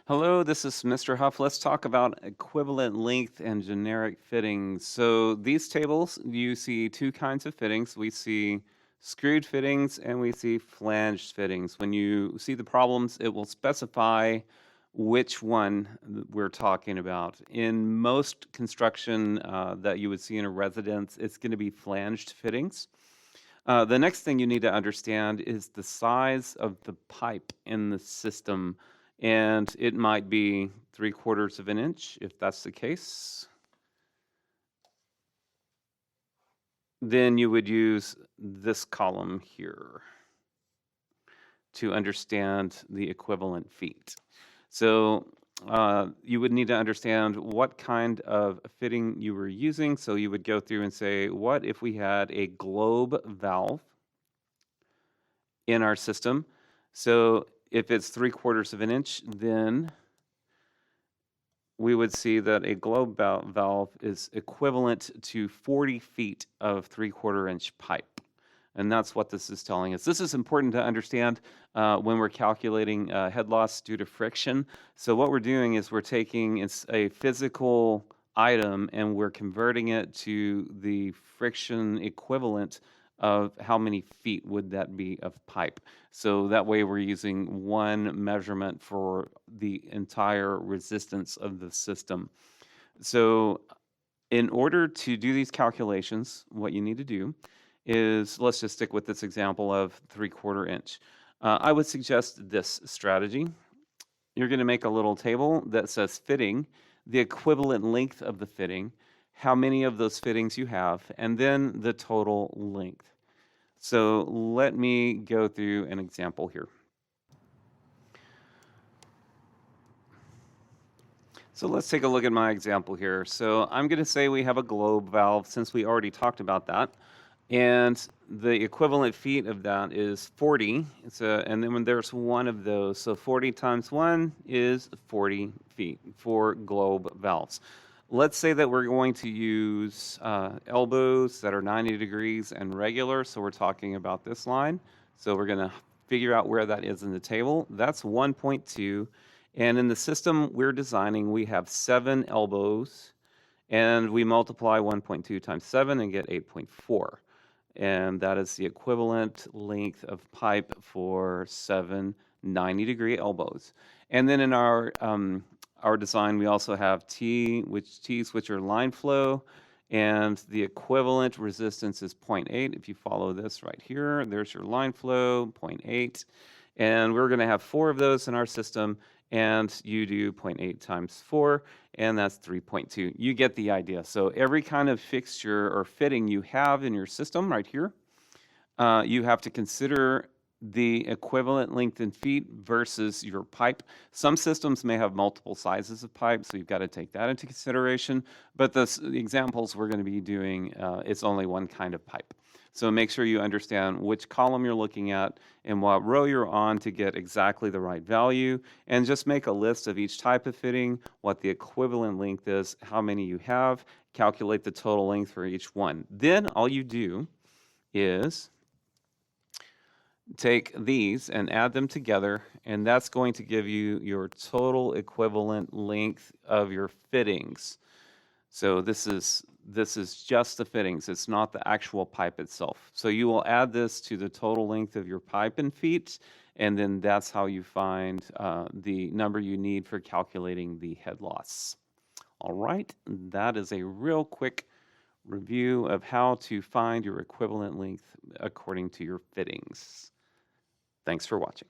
Hello, this is Mr. Huff. Let's talk about equivalent length and generic fittings. So these tables, you see two kinds of fittings. We see screwed fittings and we see flanged fittings. When you see the problems, it will specify which one we're talking about. In most construction that you would see in a residence, it's going to be flanged fittings. The next thing you need to understand is the size of the pipe in the system, and it might be 3/4 of an inch if that's the case. Then you would use this column here to understand the equivalent feet. So you would need to understand what kind of fitting you were using. So you would go through and say, what if we had a globe valve in our system? So if it's 3/4 of an inch, then we would see that a globe valve is equivalent to 40 feet of 3/4 inch pipe. And that's what this is telling us. This is important to understand when we're calculating head loss due to friction. So what we're doing is we're taking a physical item and we're converting it to the friction equivalent of how many feet would that be of pipe. So that way we're using one measurement for the entire resistance of the system. So in order to do these calculations, what you need to do is, let's just stick with this example of 3/4 inch. I would suggest this strategy. You're going to make a little table that says fitting, the equivalent length of the fitting, how many of those fittings you have, and then the total length. So let me go through an example here. So let's take a look at my example here. So I'm going to say we have a globe valve since we already talked about that. And the equivalent feet of that is 40. And then when there's one of those, so 40 times 1 is 40 feet for globe valves. Let's say that we're going to use elbows that are 90 degrees and regular. So we're talking about this line. So we're going to figure out where that is in the table. That's 1.2. And in the system we're designing, we have 7 elbows. And we multiply 1.2 times 7 and get 8.4. And that is the equivalent length of pipe for 7 90-degree elbows. And then in our design, we also have T's, which are line flow, and the equivalent resistance is 0.8. If you follow this right here, there's your line flow, 0.8. And we're going to have 4 of those in our system, and you do 0.8 times 4, and that's 3.2. You get the idea. So every kind of fixture or fitting you have in your system right here, you have to consider the equivalent length in feet versus your pipe. Some systems may have multiple sizes of pipe, so you've got to take that into consideration. But the examples we're going to be doing, it's only one kind of pipe. So make sure you understand which column you're looking at and what row you're on to get exactly the right value. And just make a list of each type of fitting, what the equivalent length is, how many you have, calculate the total length for each one. Then all you do is take these and add them together, and that's going to give you your total equivalent length of your fittings. So this is just the fittings. It's not the actual pipe itself. So you will add this to the total length of your pipe and feet, and then that's how you find the number you need for calculating the head loss. All right, that is a real quick review of how to find your equivalent length according to your fittings. Thanks for watching.